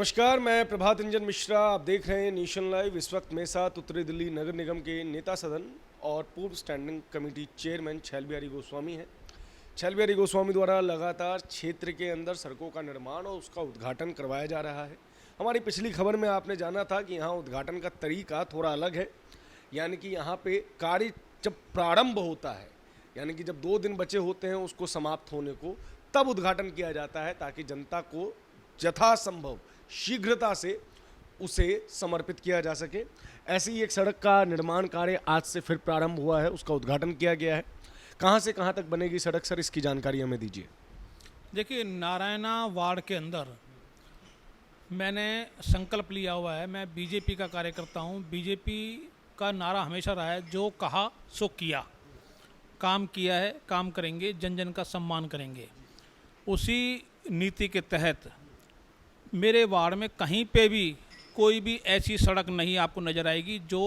नमस्कार, मैं प्रभात रंजन मिश्रा। आप देख रहे हैं नेशन लाइव। इस वक्त मेरे साथ उत्तरी दिल्ली नगर निगम के नेता सदन और पूर्व स्टैंडिंग कमेटी चेयरमैन छैल बिहारी गोस्वामी हैं। छैल बिहारी गोस्वामी द्वारा लगातार क्षेत्र के अंदर सड़कों का निर्माण और उसका उद्घाटन करवाया जा रहा है। हमारी पिछली खबर में आपने जाना था कि यहाँ उद्घाटन का तरीका थोड़ा अलग है, यानी कि यहाँ पे कार्य जब प्रारंभ होता है, यानी कि जब 2 दिन बचे होते हैं उसको समाप्त होने को, तब उद्घाटन किया जाता है ताकि जनता को यथासंभव शीघ्रता से उसे समर्पित किया जा सके। ऐसी ही एक सड़क का निर्माण कार्य आज से फिर प्रारंभ हुआ है, उसका उद्घाटन किया गया है। कहां से कहां तक बनेगी सड़क सर, इसकी जानकारी हमें दीजिए। देखिए, नारायणा वार्ड के अंदर मैंने संकल्प लिया हुआ है। मैं बीजेपी का कार्यकर्ता हूँ। बीजेपी का नारा हमेशा रहा है, जो कहा सो किया। काम किया है, काम करेंगे, जन जन का सम्मान करेंगे। उसी नीति के तहत मेरे वार्ड में कहीं पे भी कोई भी ऐसी सड़क नहीं आपको नज़र आएगी जो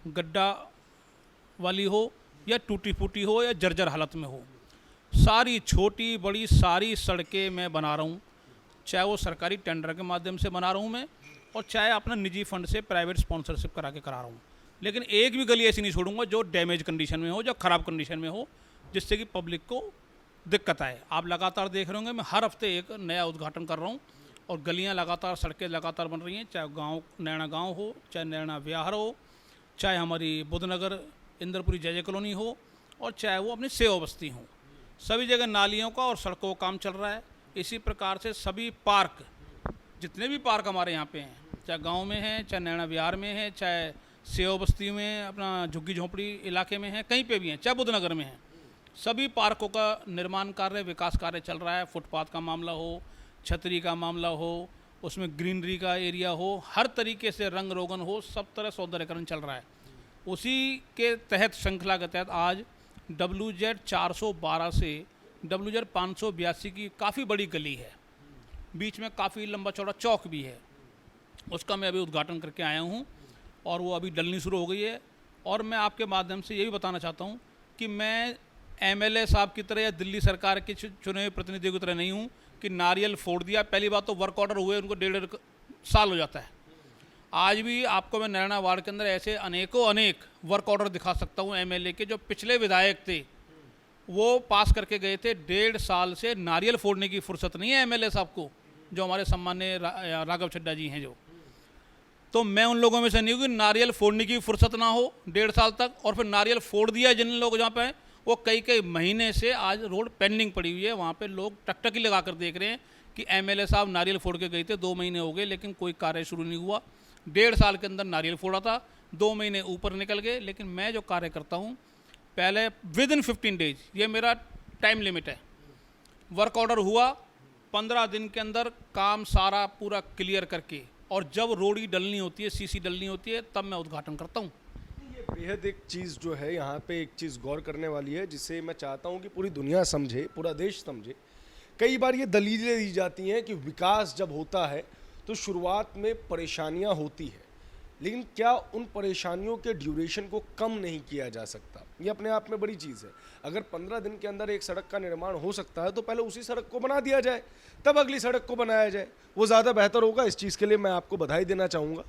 गड्ढा वाली हो या टूटी फूटी हो या जर्जर हालत में हो। सारी छोटी बड़ी सारी सड़कें मैं बना रहा हूँ, चाहे वो सरकारी टेंडर के माध्यम से बना रहा हूँ मैं, और चाहे अपना निजी फंड से प्राइवेट स्पॉन्सरशिप करा रहा हूँ। लेकिन एक भी गली ऐसी नहीं छोड़ूंगा जो डैमेज कंडीशन में हो, जो ख़राब कंडीशन में हो, जिससे कि पब्लिक को दिक्कत आए। आप लगातार देख रहे होंगे, मैं हर हफ्ते एक नया उद्घाटन कर रहा हूँ और गलियाँ लगातार, सड़कें लगातार बन रही हैं, चाहे गांव नैना गांव हो, चाहे नैना विहार हो, चाहे हमारी बुद्धनगर इंद्रपुरी जय कॉलोनी हो, और चाहे वो अपनी सेवा बस्ती हो। सभी जगह नालियों का और सड़कों का काम चल रहा है। इसी प्रकार से सभी पार्क, जितने भी पार्क हमारे यहाँ पे हैं, चाहे गाँव में हैं, चाहे नैना विहार में है, चाहे सेवा बस्ती में, अपना झुग्गी झोंपड़ी इलाके में है, कहीं पर भी हैं, चाहे बुद्धनगर में है, सभी पार्कों का निर्माण कार्य, विकास कार्य चल रहा है। फुटपाथ का मामला हो, छतरी का मामला हो, उसमें ग्रीनरी का एरिया हो, हर तरीके से रंग रोगन हो, सब तरह सौंदर्यकरण चल रहा है। उसी के तहत, श्रृंखला के तहत, आज WZ 412 से WZ 582 की काफ़ी बड़ी गली है, बीच में काफ़ी लंबा चौड़ा चौक भी है, उसका मैं अभी उद्घाटन करके आया हूँ और वो अभी डलनी शुरू हो गई है। और मैं आपके माध्यम से ये भी बताना चाहता हूँ कि मैं MLA साहब की तरह या दिल्ली सरकार के चुने हुए प्रतिनिधियों की तरह नहीं हूँ कि नारियल फोड़ दिया। पहली बात तो वर्क ऑर्डर हुए उनको 1.5 साल हो जाता है। आज भी आपको मैं नारायणा वार्ड के अंदर ऐसे अनेक वर्क ऑर्डर दिखा सकता हूँ MLA के, जो पिछले विधायक थे वो पास करके गए थे। 1.5 साल से नारियल फोड़ने की फुर्सत नहीं है MLA साहब को, जो हमारे सम्मान्य राघव चड्ढा जी हैं जो। तो मैं उन लोगों में से नहीं हूँ कि नारियल फोड़ने की फुर्सत ना हो 1.5 साल तक, और फिर नारियल फोड़ दिया जिन लोग जहाँ पे, वो कई महीने से आज रोड पेंडिंग पड़ी हुई है। वहाँ पे लोग टकटकी लगा कर देख रहे हैं कि MLA साहब नारियल फोड़ के गए थे, 2 महीने हो गए लेकिन कोई कार्य शुरू नहीं हुआ। 1.5 साल के अंदर नारियल फोड़ा था, 2 महीने ऊपर निकल गए। लेकिन मैं जो कार्य करता हूँ, पहले विदिन 15 डेज, ये मेरा टाइम लिमिट है। वर्क ऑर्डर हुआ, 15 दिन के अंदर काम सारा पूरा क्लियर करके, और जब रोड़ी डलनी होती है, CC डलनी होती है, तब मैं उद्घाटन करता हूँ। बेहद एक चीज़ जो है यहाँ पे, एक चीज़ गौर करने वाली है, जिसे मैं चाहता हूँ कि पूरी दुनिया समझे, पूरा देश समझे। कई बार ये दलीलें दी जाती हैं कि विकास जब होता है तो शुरुआत में परेशानियाँ होती है, लेकिन क्या उन परेशानियों के ड्यूरेशन को कम नहीं किया जा सकता? ये अपने आप में बड़ी चीज़ है। अगर 15 दिन के अंदर एक सड़क का निर्माण हो सकता है तो पहले उसी सड़क को बना दिया जाए, तब अगली सड़क को बनाया जाए, वो ज़्यादा बेहतर होगा। इस चीज़ के लिए मैं आपको बधाई देना चाहूँगा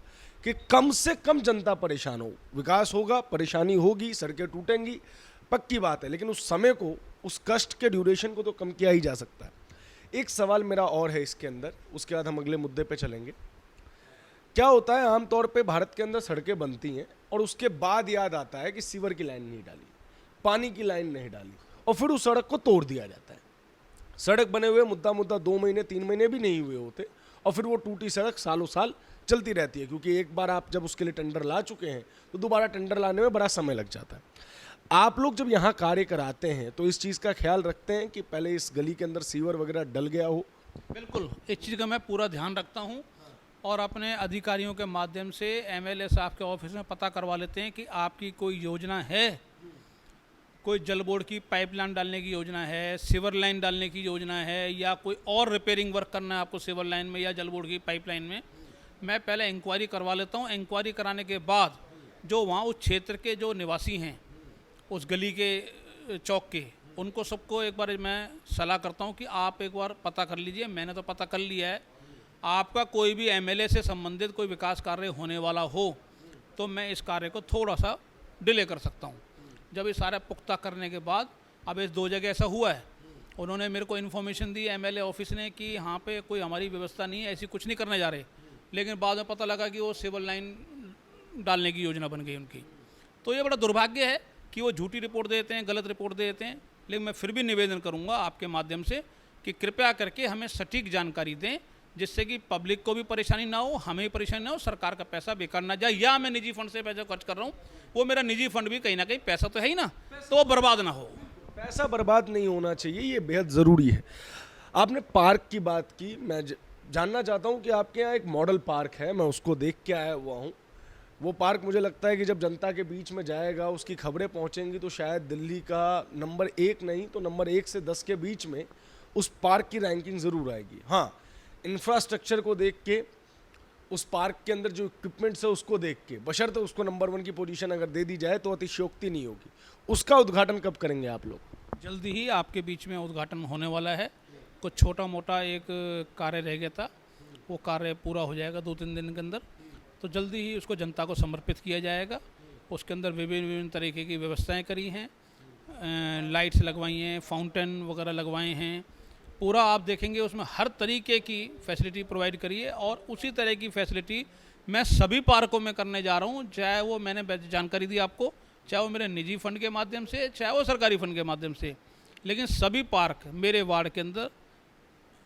कि कम से कम जनता परेशान हो। विकास होगा, परेशानी होगी, सड़कें टूटेंगी, पक्की बात है, लेकिन उस समय को, उस कष्ट के ड्यूरेशन को तो कम किया ही जा सकता है। एक सवाल मेरा और है इसके अंदर, उसके बाद हम अगले मुद्दे पे चलेंगे। क्या होता है, आमतौर पे भारत के अंदर सड़कें बनती हैं और उसके बाद याद आता है कि सीवर की लाइन नहीं डाली, पानी की लाइन नहीं डाली, और फिर उस सड़क को तोड़ दिया जाता है। सड़क बने हुए मुद्दा 2 महीने 3 महीने भी नहीं हुए होते, और फिर वो टूटी सड़क सालों साल चलती रहती है, क्योंकि एक बार आप जब उसके लिए टेंडर ला चुके हैं तो दोबारा टेंडर लाने में बड़ा समय लग जाता है। आप लोग जब यहाँ कार्य कराते हैं तो इस चीज़ का ख्याल रखते हैं कि पहले इस गली के अंदर सीवर वगैरह डल गया हो? बिल्कुल, इस चीज़ का मैं पूरा ध्यान रखता हूँ, और अपने अधिकारियों के माध्यम से MLA साहब के ऑफिस में पता करवा लेते हैं कि आपकी कोई योजना है, कोई जल बोर्ड की पाइपलाइन डालने की योजना है, सीवर लाइन डालने की योजना है, या कोई और रिपेयरिंग वर्क करना है आपको सीवर लाइन में या जल बोर्ड की पाइपलाइन में। मैं पहले इंक्वायरी करवा लेता हूँ। इंक्वायरी कराने के बाद जो वहाँ उस क्षेत्र के जो निवासी हैं, उस गली के चौक के, उनको सबको एक बार मैं सलाह करता हूँ कि आप एक बार पता कर लीजिए। मैंने तो पता कर लिया है, आपका कोई भी एमएलए से संबंधित कोई विकास कार्य होने वाला हो तो मैं इस कार्य को थोड़ा सा डिले कर सकता हूँ। जब ये सारा पुख्ता करने के बाद, अब इस 2 जगह ऐसा हुआ है, उन्होंने मेरे को इन्फॉर्मेशन दी एमएलए ऑफिस ने कि यहाँ पे कोई हमारी व्यवस्था नहीं है, ऐसी कुछ नहीं करने जा रहे, लेकिन बाद में पता लगा कि वो सिविल लाइन डालने की योजना बन गई उनकी। तो ये बड़ा दुर्भाग्य है कि वो झूठी रिपोर्ट देते हैं, गलत रिपोर्ट देते हैं। लेकिन मैं फिर भी निवेदन करूँगा आपके माध्यम से कि कृपया करके हमें सटीक जानकारी दें, जिससे कि पब्लिक को भी परेशानी ना हो, हमें भी परेशानी ना हो, सरकार का पैसा बेकार ना जाए। या मैं निजी फंड से पैसा खर्च कर रहा हूँ, वो मेरा निजी फंड भी कहीं ना कहीं पैसा तो है ही ना, तो वो बर्बाद ना हो। पैसा बर्बाद नहीं होना चाहिए, ये बेहद ज़रूरी है। आपने पार्क की बात की, मैं जानना चाहता हूँ कि आपके यहाँ एक मॉडल पार्क है, मैं उसको देख के आया हुआ हूँ। वो पार्क मुझे लगता है कि जब जनता के बीच में जाएगा, उसकी खबरें पहुँचेंगी तो शायद दिल्ली का नंबर 1 नहीं तो नंबर 1 से 10 के बीच में उस पार्क की रैंकिंग ज़रूर आएगी। हाँ, इंफ्रास्ट्रक्चर को देख के, उस पार्क के अंदर जो इक्विपमेंट्स है उसको देख के, बशर्ते उसको नंबर 1 की पोजीशन अगर दे दी जाए तो अतिशयोक्ति नहीं होगी। उसका उद्घाटन कब करेंगे आप लोग? जल्दी ही आपके बीच में उद्घाटन होने वाला है। कुछ छोटा मोटा एक कार्य रह गया था, वो कार्य पूरा हो जाएगा 2-3 दिन के अंदर, तो जल्दी ही उसको जनता को समर्पित किया जाएगा। उसके अंदर विभिन्न तरीके की व्यवस्थाएं करी हैं, लाइट्स लगवाई हैं, फाउंटेन वगैरह लगवाए हैं, पूरा आप देखेंगे उसमें हर तरीके की फैसिलिटी प्रोवाइड करी है। और उसी तरह की फैसिलिटी मैं सभी पार्कों में करने जा रहा हूँ, चाहे वो मैंने जानकारी दी आपको, चाहे वो मेरे निजी फंड के माध्यम से, चाहे वो सरकारी फंड के माध्यम से, लेकिन सभी पार्क मेरे वार्ड के अंदर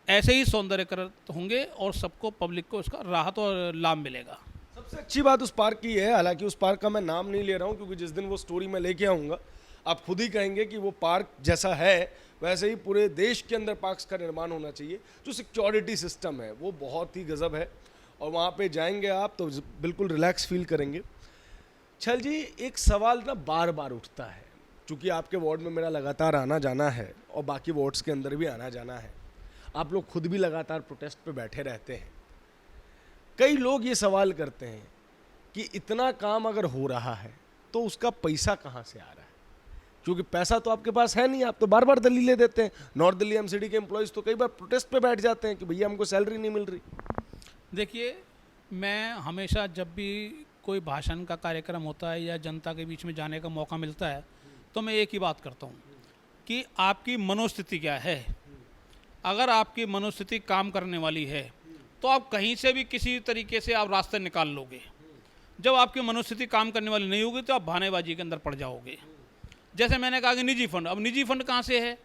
ऐसे ही सौंदर्यकृत होंगे और सबको, पब्लिक को उसका राहत और लाभ मिलेगा। सबसे अच्छी बात उस पार्क की है, हालांकि उस पार्क का मैं नाम नहीं ले रहा हूँ क्योंकि जिस दिन वो स्टोरी मैं लेके आऊँगा आप खुद ही कहेंगे कि वो पार्क जैसा है वैसे ही पूरे देश के अंदर पार्क्स का निर्माण होना चाहिए। जो सिक्योरिटी सिस्टम है वो बहुत ही गजब है और वहाँ पे जाएंगे आप तो बिल्कुल रिलैक्स फील करेंगे। छल जी, एक सवाल ना बार बार उठता है, क्योंकि आपके वार्ड में मेरा लगातार आना जाना है और बाकी वार्ड्स के अंदर भी आना जाना है, आप लोग खुद भी लगातार प्रोटेस्ट पे बैठे रहते हैं। कई लोग ये सवाल करते हैं कि इतना काम अगर हो रहा है तो उसका पैसा कहाँ से आ रहा है, क्योंकि पैसा तो आपके पास है नहीं, आप तो बार बार दलीलें देते हैं। नॉर्थ दिल्ली एमसीडी के एम्प्लॉयज़ तो कई बार प्रोटेस्ट पे बैठ जाते हैं कि भैया हमको सैलरी नहीं मिल रही। देखिए, मैं हमेशा जब भी कोई भाषण का कार्यक्रम होता है या जनता के बीच में जाने का मौका मिलता है तो मैं एक ही बात करता हूँ कि आपकी मनोस्थिति क्या है। अगर आपकी मनोस्थिति काम करने वाली है तो आप कहीं से भी किसी तरीके से आप रास्ते निकाल लोगे। जब आपकी मनोस्थिति काम करने वाली नहीं होगी तो आप बहानेबाजी के अंदर पड़ जाओगे। जैसे मैंने कहा कि निजी फंड, अब निजी फंड कहाँ से है?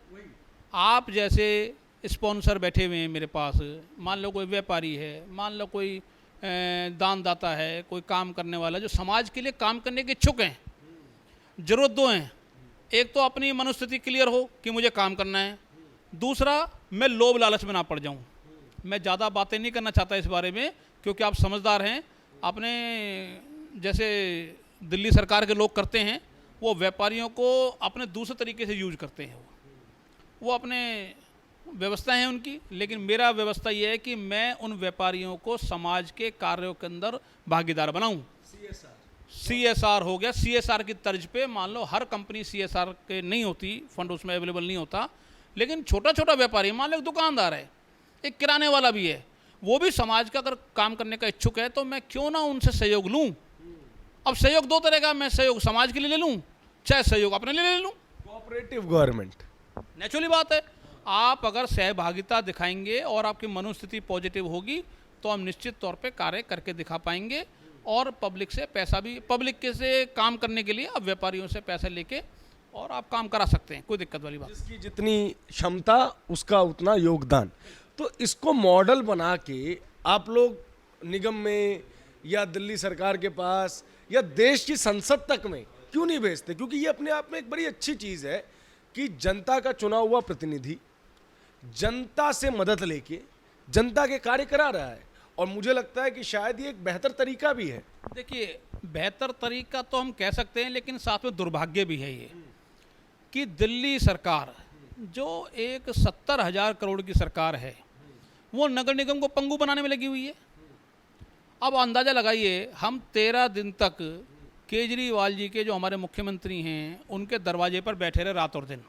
आप जैसे स्पॉन्सर बैठे हुए हैं मेरे पास, मान लो कोई व्यापारी है, मान लो कोई दानदाता है, कोई काम करने वाला जो समाज के लिए काम करने के इच्छुक हैं, जरूरत दो हैं। एक तो अपनी मनोस्थिति क्लियर हो कि मुझे काम करना है, दूसरा मैं लोभ लालच में ना पड़ जाऊं। मैं ज़्यादा बातें नहीं करना चाहता इस बारे में क्योंकि आप समझदार हैं। अपने जैसे दिल्ली सरकार के लोग करते हैं, वो व्यापारियों को अपने दूसरे तरीके से यूज करते हैं, वो अपने व्यवस्था है उनकी। लेकिन मेरा व्यवस्था ये है कि मैं उन व्यापारियों को समाज के कार्यों के अंदर भागीदार बनाऊं। CSR हो गया, CSR की तर्ज पे, मान लो हर कंपनी CSR के नहीं होती, फंड उसमें अवेलेबल नहीं होता, लेकिन छोटा छोटा व्यापारी, मान लो एक दुकानदार है, एक किराने वाला भी है, वो भी समाज का अगर काम करने का इच्छुक है तो मैं क्यों ना उनसे सहयोग लूँ। अब सहयोग 2 तरह का, मैं सहयोग समाज के लिए ले लूँ, चाहे सहयोग अपने लिए ले लूँ। कोऑपरेटिव गवर्नमेंट, नेचुरली बात है। आप अगर सहभागिता दिखाएंगे और आपकी मनोस्थिति पॉजिटिव होगी तो हम निश्चित तौर पे कार्य करके दिखा पाएंगे और पब्लिक से पैसा भी, पब्लिक के से काम करने के लिए अब व्यापारियों से पैसा लेके और आप काम करा सकते हैं, कोई दिक्कत वाली बात। जिसकी जितनी क्षमता उसका उतना योगदान। तो इसको मॉडल बना के आप लोग निगम में या दिल्ली सरकार के पास या देश की संसद तक में क्यों नहीं भेजते? क्योंकि ये अपने आप में एक बड़ी अच्छी चीज़ है कि जनता का चुना हुआ प्रतिनिधि जनता से मदद लेके जनता के कार्य करा रहा है, और मुझे लगता है कि शायद ये एक बेहतर तरीका भी है। देखिए, बेहतर तरीका तो हम कह सकते हैं, लेकिन साथ में दुर्भाग्य भी है ये कि दिल्ली सरकार जो एक 70,000 करोड़ की सरकार है, वो नगर निगम को पंगु बनाने में लगी हुई है। अब अंदाज़ा लगाइए, हम 13 दिन तक केजरीवाल जी के जो हमारे मुख्यमंत्री हैं उनके दरवाजे पर बैठे रहे रात और दिन।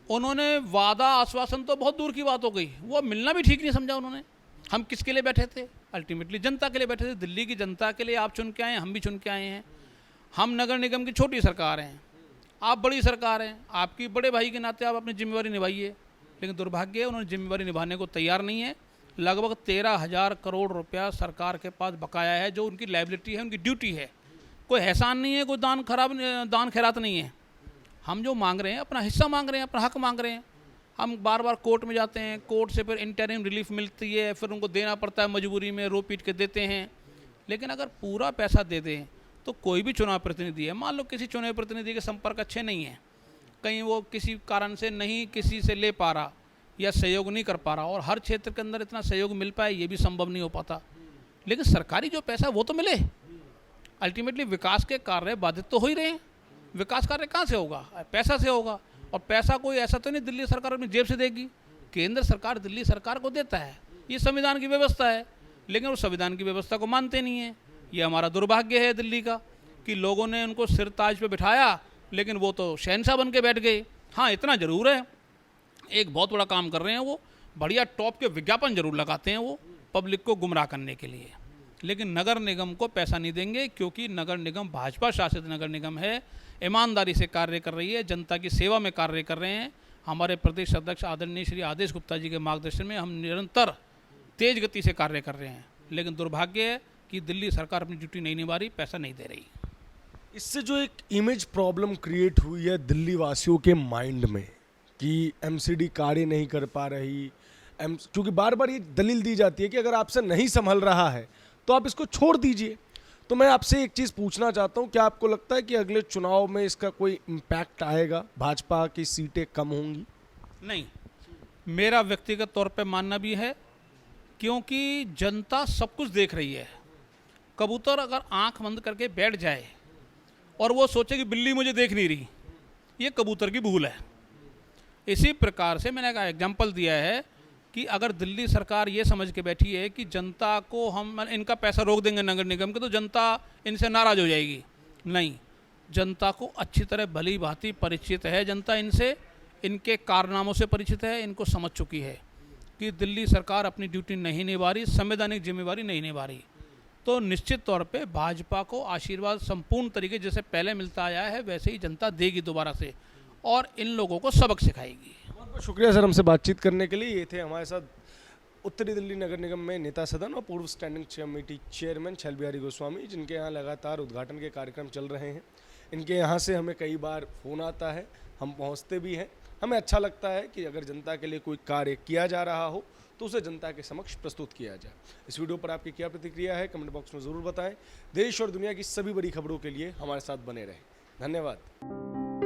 उन्होंने वादा आश्वासन तो बहुत दूर की बात हो गई, वो मिलना भी ठीक नहीं समझा उन्होंने। हम किसके लिए बैठे थे? अल्टीमेटली जनता के लिए बैठे थे। दिल्ली की जनता के लिए आप चुन के आए हैं, हम भी चुन के आए हैं। हम नगर निगम की छोटी सरकार हैं, आप बड़ी सरकार हैं। आपकी बड़े भाई के नाते आप अपनी जिम्मेवारी निभाइए, लेकिन दुर्भाग्य है उन्होंने जिम्मेवारी निभाने को तैयार नहीं है। लगभग 13,000 करोड़ रुपया सरकार के पास बकाया है, जो उनकी लायबिलिटी है, उनकी ड्यूटी है। कोई एहसान नहीं है, कोई दान खैरात नहीं है। हम जो मांग रहे हैं अपना हिस्सा मांग रहे हैं, अपना हक मांग रहे हैं। हम बार बार कोर्ट में जाते हैं, कोर्ट से फिर इंटरिम रिलीफ मिलती है, फिर उनको देना पड़ता है, मजबूरी में रो पीट के देते हैं। लेकिन अगर पूरा पैसा दे दें तो कोई भी चुनाव प्रतिनिधि है, मान लो किसी चुनाव प्रतिनिधि के संपर्क अच्छे नहीं हैं, कहीं वो किसी कारण से नहीं किसी से ले पा रहा या सहयोग नहीं कर पा रहा, और हर क्षेत्र के अंदर इतना सहयोग मिल पाए ये भी संभव नहीं हो पाता। लेकिन सरकारी जो पैसा वो तो मिले। अल्टीमेटली विकास के कार्य बाधित तो हो ही रहे हैं। विकास कार्य कहाँ से होगा? पैसा से होगा। और पैसा कोई ऐसा तो नहीं दिल्ली सरकार अपनी जेब से देगी, केंद्र सरकार दिल्ली सरकार को देता है। ये संविधान की व्यवस्था है, लेकिन वो संविधान की व्यवस्था को मानते नहीं है। ये हमारा दुर्भाग्य है दिल्ली का कि लोगों ने उनको सिर ताज पे बिठाया, लेकिन वो तो शहंशाह बन के बैठ गए। हाँ, इतना ज़रूर है, एक बहुत बड़ा काम कर रहे हैं वो, बढ़िया टॉप के विज्ञापन जरूर लगाते हैं वो पब्लिक को गुमराह करने के लिए। लेकिन नगर निगम को पैसा नहीं देंगे, क्योंकि नगर निगम भाजपा शासित नगर निगम है, ईमानदारी से कार्य कर रही है, जनता की सेवा में कार्य कर रहे हैं। हमारे प्रदेश अध्यक्ष आदरणीय श्री आदेश गुप्ता जी के मार्गदर्शन में हम निरंतर तेज गति से कार्य कर रहे हैं। लेकिन दुर्भाग्य है कि दिल्ली सरकार अपनी ड्यूटी नहीं निभा रही, पैसा नहीं दे रही। इससे जो एक इमेज प्रॉब्लम क्रिएट हुई है दिल्ली वासियों के माइंड में कि एमसीडी कार्य नहीं कर पा रही, क्योंकि बार बार ये दलील दी जाती है कि अगर आपसे नहीं संभल रहा है तो आप इसको छोड़ दीजिए। तो मैं आपसे एक चीज़ पूछना चाहता हूँ, क्या आपको लगता है कि अगले चुनाव में इसका कोई इम्पैक्ट आएगा, भाजपा की सीटें कम होंगी? नहीं, मेरा व्यक्तिगत तौर पे मानना भी है, क्योंकि जनता सब कुछ देख रही है। कबूतर अगर आंख बंद करके बैठ जाए और वो सोचे कि बिल्ली मुझे देख नहीं रही, ये कबूतर की भूल है। इसी प्रकार से मैंने एक एग्जाम्पल दिया है कि अगर दिल्ली सरकार ये समझ के बैठी है कि जनता को हम इनका पैसा रोक देंगे नगर निगम के तो जनता इनसे नाराज़ हो जाएगी, नहीं, जनता को अच्छी तरह भली भांति परिचित है। जनता इनसे, इनके कारनामों से परिचित है, इनको समझ चुकी है कि दिल्ली सरकार अपनी ड्यूटी नहीं निभा रही, संवैधानिक जिम्मेवारी नहीं निभा रही। तो निश्चित तौर पे भाजपा को आशीर्वाद संपूर्ण तरीके जैसे पहले मिलता आया है वैसे ही जनता देगी दोबारा से, और इन लोगों को सबक सिखाएगी। बहुत बहुत शुक्रिया सर हमसे बातचीत करने के लिए। ये थे हमारे साथ उत्तरी दिल्ली नगर निगम में नेता सदन और पूर्व स्टैंडिंग कमेटी चेयरमैन छैल बिहारी गोस्वामी, जिनके यहाँ लगातार उद्घाटन के कार्यक्रम चल रहे हैं। इनके यहाँ से हमें कई बार फ़ोन आता है, हम पहुँचते भी हैं। हमें अच्छा लगता है कि अगर जनता के लिए कोई कार्य किया जा रहा हो तो उसे जनता के समक्ष प्रस्तुत किया जाए। इस वीडियो पर आपकी क्या प्रतिक्रिया है कमेंट बॉक्स में ज़रूर बताएं। देश और दुनिया की सभी बड़ी खबरों के लिए हमारे साथ बने रहें। धन्यवाद।